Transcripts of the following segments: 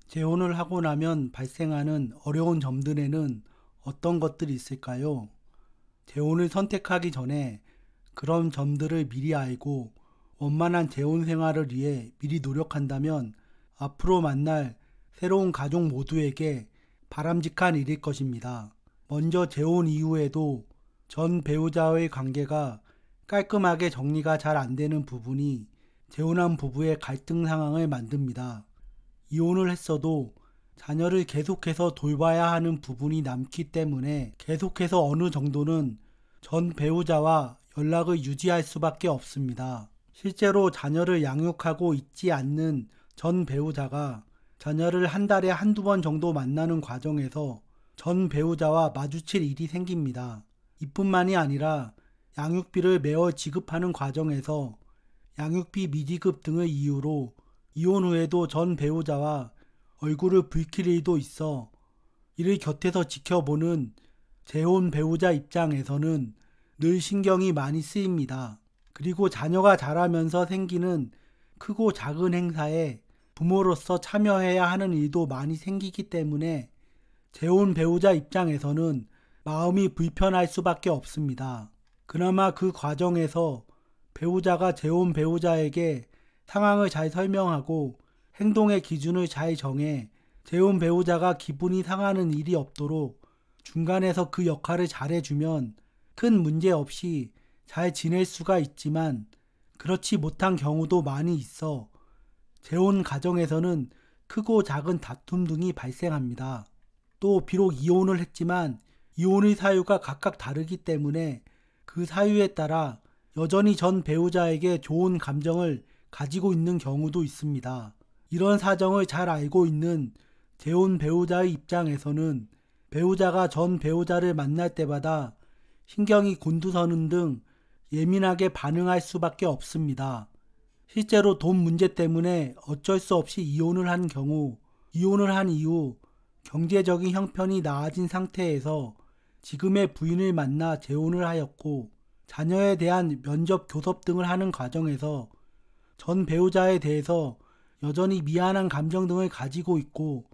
재혼을 하고 나면 발생하는 어려운 점들에는 어떤 것들이 있을까요? 재혼을 선택하기 전에 그런 점들을 미리 알고 원만한 재혼 생활을 위해 미리 노력한다면 앞으로 만날 새로운 가족 모두에게 바람직한 일일 것입니다. 먼저 재혼 이후에도 전 배우자와의 관계가 깔끔하게 정리가 잘 안 되는 부분이 재혼한 부부의 갈등 상황을 만듭니다. 이혼을 했어도 자녀를 계속해서 돌봐야 하는 부분이 남기 때문에 계속해서 어느 정도는 전 배우자와 연락을 유지할 수밖에 없습니다. 실제로 자녀를 양육하고 있지 않는 전 배우자가 자녀를 한 달에 한두 번 정도 만나는 과정에서 전 배우자와 마주칠 일이 생깁니다. 이뿐만이 아니라 양육비를 매월 지급하는 과정에서 양육비 미지급 등을 이유로 이혼 후에도 전 배우자와 얼굴을 붉힐 일도 있어 이를 곁에서 지켜보는 재혼 배우자 입장에서는 늘 신경이 많이 쓰입니다. 그리고 자녀가 자라면서 생기는 크고 작은 행사에 부모로서 참여해야 하는 일도 많이 생기기 때문에 재혼 배우자 입장에서는 마음이 불편할 수밖에 없습니다. 그나마 그 과정에서 배우자가 재혼 배우자에게 상황을 잘 설명하고 행동의 기준을 잘 정해 재혼 배우자가 기분이 상하는 일이 없도록 중간에서 그 역할을 잘해주면 큰 문제 없이 잘 지낼 수가 있지만 그렇지 못한 경우도 많이 있어 재혼 가정에서는 크고 작은 다툼 등이 발생합니다. 또 비록 이혼을 했지만 이혼의 사유가 각각 다르기 때문에 그 사유에 따라 여전히 전 배우자에게 좋은 감정을 가지고 있는 경우도 있습니다. 이런 사정을 잘 알고 있는 재혼 배우자의 입장에서는 배우자가 전 배우자를 만날 때마다 신경이 곤두서는 등 예민하게 반응할 수밖에 없습니다. 실제로 돈 문제 때문에 어쩔 수 없이 이혼을 한 경우, 이혼을 한 이후 경제적인 형편이 나아진 상태에서 지금의 부인을 만나 재혼을 하였고 자녀에 대한 면접 교섭 등을 하는 과정에서 전 배우자에 대해서 여전히 미안한 감정 등을 가지고 있고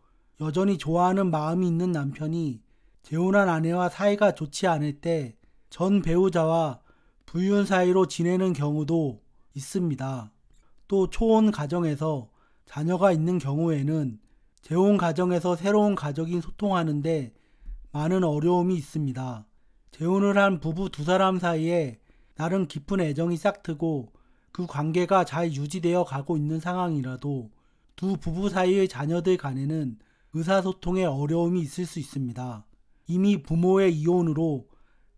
여전히 좋아하는 마음이 있는 남편이 재혼한 아내와 사이가 좋지 않을 때 전 배우자와 불륜 사이로 지내는 경우도 있습니다. 또 초혼 가정에서 자녀가 있는 경우에는 재혼 가정에서 새로운 가족이 소통하는데 많은 어려움이 있습니다. 재혼을 한 부부 두 사람 사이에 나름 깊은 애정이 싹트고 그 관계가 잘 유지되어 가고 있는 상황이라도 두 부부 사이의 자녀들 간에는 의사소통에 어려움이 있을 수 있습니다. 이미 부모의 이혼으로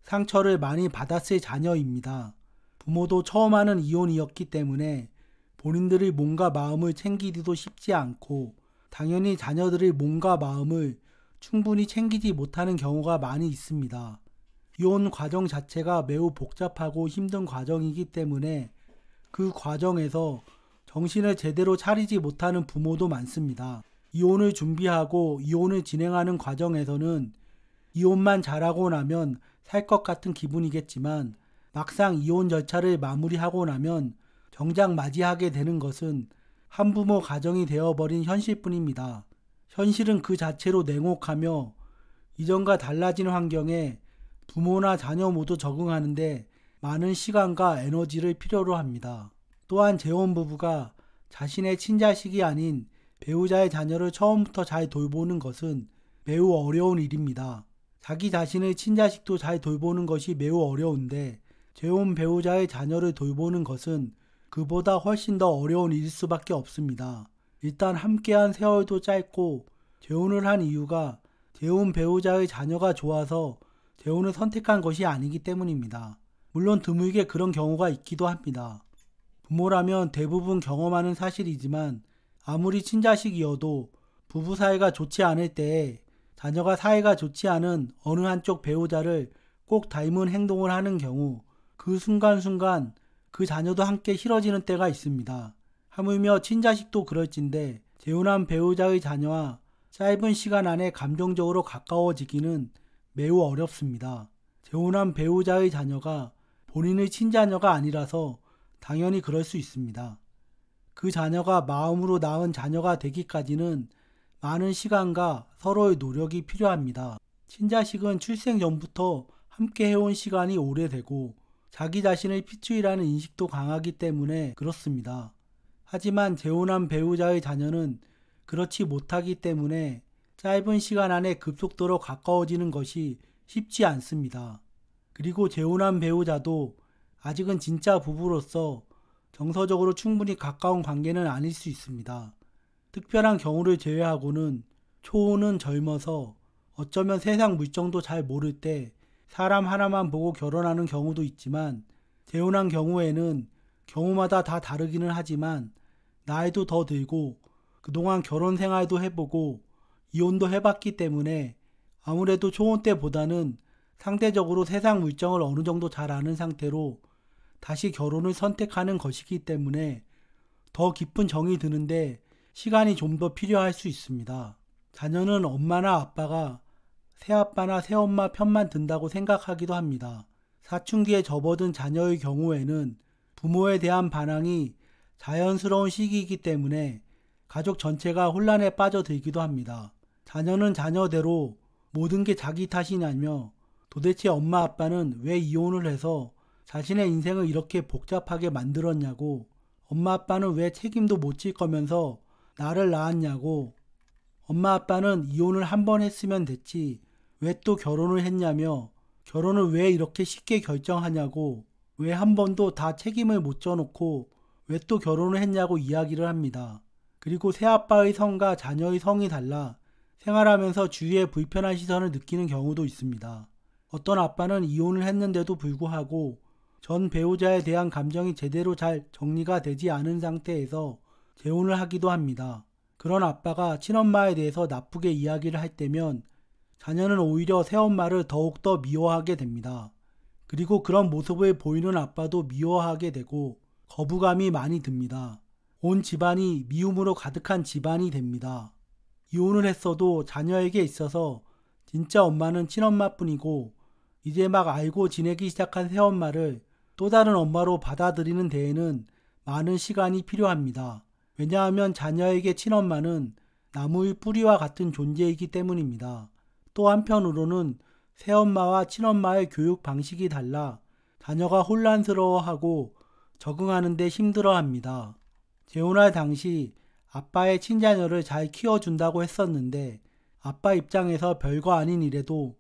상처를 많이 받았을 자녀입니다. 부모도 처음 하는 이혼이었기 때문에 본인들의 몸과 마음을 챙기기도 쉽지 않고 당연히 자녀들의 몸과 마음을 충분히 챙기지 못하는 경우가 많이 있습니다. 이혼 과정 자체가 매우 복잡하고 힘든 과정이기 때문에 그 과정에서 정신을 제대로 차리지 못하는 부모도 많습니다. 이혼을 준비하고 이혼을 진행하는 과정에서는 이혼만 잘하고 나면 살 것 같은 기분이겠지만 막상 이혼 절차를 마무리하고 나면 정작 맞이하게 되는 것은 한부모 가정이 되어버린 현실뿐입니다. 현실은 그 자체로 냉혹하며 이전과 달라진 환경에 부모나 자녀 모두 적응하는데 많은 시간과 에너지를 필요로 합니다. 또한 재혼부부가 자신의 친자식이 아닌 배우자의 자녀를 처음부터 잘 돌보는 것은 매우 어려운 일입니다. 자기 자신의 친자식도 잘 돌보는 것이 매우 어려운데 재혼 배우자의 자녀를 돌보는 것은 그보다 훨씬 더 어려운 일일 수밖에 없습니다. 일단 함께한 세월도 짧고 재혼을 한 이유가 재혼 배우자의 자녀가 좋아서 재혼을 선택한 것이 아니기 때문입니다. 물론 드물게 그런 경우가 있기도 합니다. 부모라면 대부분 경험하는 사실이지만 아무리 친자식이어도 부부 사이가 좋지 않을 때에 자녀가 사이가 좋지 않은 어느 한쪽 배우자를 꼭 닮은 행동을 하는 경우 그 순간순간 그 자녀도 함께 싫어지는 때가 있습니다. 하물며 친자식도 그럴진데 재혼한 배우자의 자녀와 짧은 시간 안에 감정적으로 가까워지기는 매우 어렵습니다. 재혼한 배우자의 자녀가 본인의 친자녀가 아니라서 당연히 그럴 수 있습니다. 그 자녀가 마음으로 낳은 자녀가 되기까지는 많은 시간과 서로의 노력이 필요합니다. 친자식은 출생 전부터 함께 해온 시간이 오래되고 자기 자신의 피추이라는 인식도 강하기 때문에 그렇습니다. 하지만 재혼한 배우자의 자녀는 그렇지 못하기 때문에 짧은 시간 안에 급속도로 가까워지는 것이 쉽지 않습니다. 그리고 재혼한 배우자도 아직은 진짜 부부로서 정서적으로 충분히 가까운 관계는 아닐 수 있습니다. 특별한 경우를 제외하고는 초혼은 젊어서 어쩌면 세상 물정도 잘 모를 때 사람 하나만 보고 결혼하는 경우도 있지만, 재혼한 경우에는 경우마다 다 다르기는 하지만 나이도 더 들고 그동안 결혼 생활도 해보고 이혼도 해봤기 때문에 아무래도 초혼 때보다는 상대적으로 세상 물정을 어느 정도 잘 아는 상태로 다시 결혼을 선택하는 것이기 때문에 더 깊은 정이 드는데 시간이 좀 더 필요할 수 있습니다. 자녀는 엄마나 아빠가 새아빠나 새엄마 편만 든다고 생각하기도 합니다. 사춘기에 접어든 자녀의 경우에는 부모에 대한 반항이 자연스러운 시기이기 때문에 가족 전체가 혼란에 빠져들기도 합니다. 자녀는 자녀대로 모든 게 자기 탓이냐며 도대체 엄마 아빠는 왜 이혼을 해서 자신의 인생을 이렇게 복잡하게 만들었냐고, 엄마 아빠는 왜 책임도 못 질 거면서 나를 낳았냐고, 엄마 아빠는 이혼을 한 번 했으면 됐지 왜 또 결혼을 했냐며, 결혼을 왜 이렇게 쉽게 결정하냐고, 왜 한 번도 다 책임을 못 져놓고 왜 또 결혼을 했냐고 이야기를 합니다. 그리고 새아빠의 성과 자녀의 성이 달라 생활하면서 주위에 불편한 시선을 느끼는 경우도 있습니다. 어떤 아빠는 이혼을 했는데도 불구하고 전 배우자에 대한 감정이 제대로 잘 정리가 되지 않은 상태에서 재혼을 하기도 합니다. 그런 아빠가 친엄마에 대해서 나쁘게 이야기를 할 때면 자녀는 오히려 새엄마를 더욱더 미워하게 됩니다. 그리고 그런 모습을 보이는 아빠도 미워하게 되고 거부감이 많이 듭니다. 온 집안이 미움으로 가득한 집안이 됩니다. 이혼을 했어도 자녀에게 있어서 진짜 엄마는 친엄마뿐이고 이제 막 알고 지내기 시작한 새엄마를 또 다른 엄마로 받아들이는 데에는 많은 시간이 필요합니다. 왜냐하면 자녀에게 친엄마는 나무의 뿌리와 같은 존재이기 때문입니다. 또 한편으로는 새엄마와 친엄마의 교육 방식이 달라 자녀가 혼란스러워하고 적응하는 데 힘들어합니다. 재혼할 당시 아빠의 친자녀를 잘 키워준다고 했었는데 아빠 입장에서 별거 아닌 일에도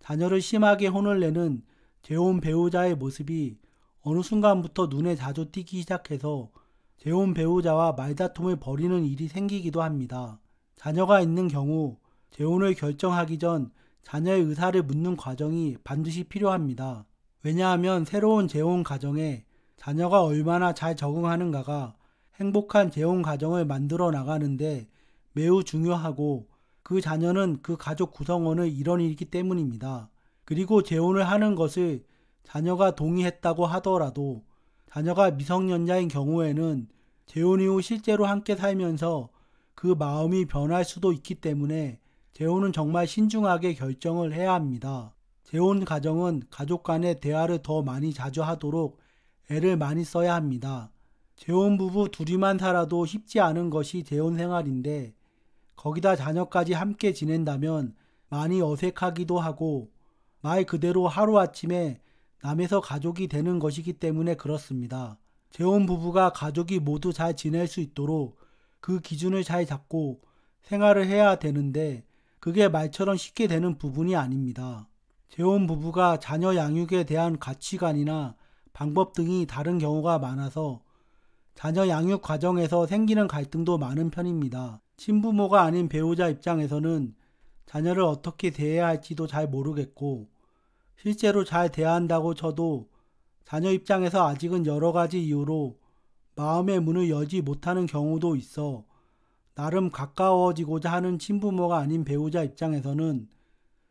자녀를 심하게 혼을 내는 재혼 배우자의 모습이 어느 순간부터 눈에 자주 띄기 시작해서 재혼 배우자와 말다툼을 벌이는 일이 생기기도 합니다. 자녀가 있는 경우 재혼을 결정하기 전 자녀의 의사를 묻는 과정이 반드시 필요합니다. 왜냐하면 새로운 재혼 가정에 자녀가 얼마나 잘 적응하는가가 행복한 재혼 가정을 만들어 나가는데 매우 중요하고, 그 자녀는 그 가족 구성원의 일원이기 때문입니다. 그리고 재혼을 하는 것을 자녀가 동의했다고 하더라도 자녀가 미성년자인 경우에는 재혼 이후 실제로 함께 살면서 그 마음이 변할 수도 있기 때문에 재혼은 정말 신중하게 결정을 해야 합니다. 재혼 가정은 가족 간의 대화를 더 많이 자주 하도록 애를 많이 써야 합니다. 재혼 부부 둘이만 살아도 쉽지 않은 것이 재혼 생활인데 거기다 자녀까지 함께 지낸다면 많이 어색하기도 하고 말 그대로 하루아침에 남에서 가족이 되는 것이기 때문에 그렇습니다. 재혼 부부가 가족이 모두 잘 지낼 수 있도록 그 기준을 잘 잡고 생활을 해야 되는데 그게 말처럼 쉽게 되는 부분이 아닙니다. 재혼 부부가 자녀 양육에 대한 가치관이나 방법 등이 다른 경우가 많아서 자녀 양육 과정에서 생기는 갈등도 많은 편입니다. 친부모가 아닌 배우자 입장에서는 자녀를 어떻게 대해야 할지도 잘 모르겠고, 실제로 잘 대한다고 쳐도 자녀 입장에서 아직은 여러 가지 이유로 마음의 문을 열지 못하는 경우도 있어 나름 가까워지고자 하는 친부모가 아닌 배우자 입장에서는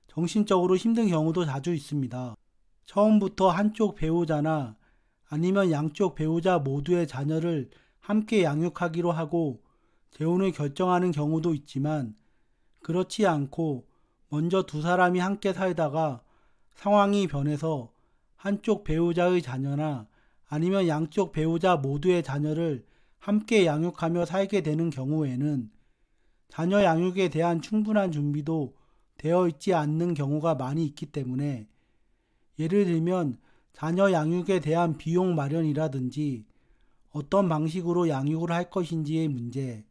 정신적으로 힘든 경우도 자주 있습니다. 처음부터 한쪽 배우자나 아니면 양쪽 배우자 모두의 자녀를 함께 양육하기로 하고 재혼을 결정하는 경우도 있지만, 그렇지 않고 먼저 두 사람이 함께 살다가 상황이 변해서 한쪽 배우자의 자녀나 아니면 양쪽 배우자 모두의 자녀를 함께 양육하며 살게 되는 경우에는 자녀 양육에 대한 충분한 준비도 되어 있지 않는 경우가 많이 있기 때문에 예를 들면 자녀 양육에 대한 비용 마련이라든지 어떤 방식으로 양육을 할 것인지의 문제,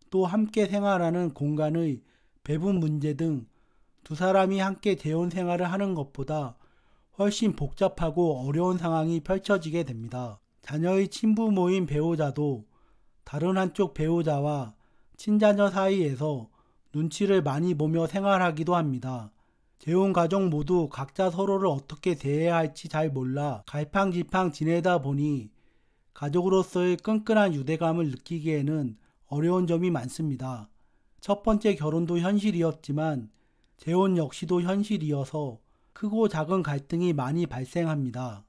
또 함께 생활하는 공간의 배분 문제 등 두 사람이 함께 재혼 생활을 하는 것보다 훨씬 복잡하고 어려운 상황이 펼쳐지게 됩니다. 자녀의 친부모인 배우자도 다른 한쪽 배우자와 친자녀 사이에서 눈치를 많이 보며 생활하기도 합니다. 재혼 가족 모두 각자 서로를 어떻게 대해야 할지 잘 몰라 갈팡질팡 지내다 보니 가족으로서의 끈끈한 유대감을 느끼기에는 어려운 점이 많습니다. 첫 번째 결혼도 현실이었지만 재혼 역시도 현실이어서 크고 작은 갈등이 많이 발생합니다.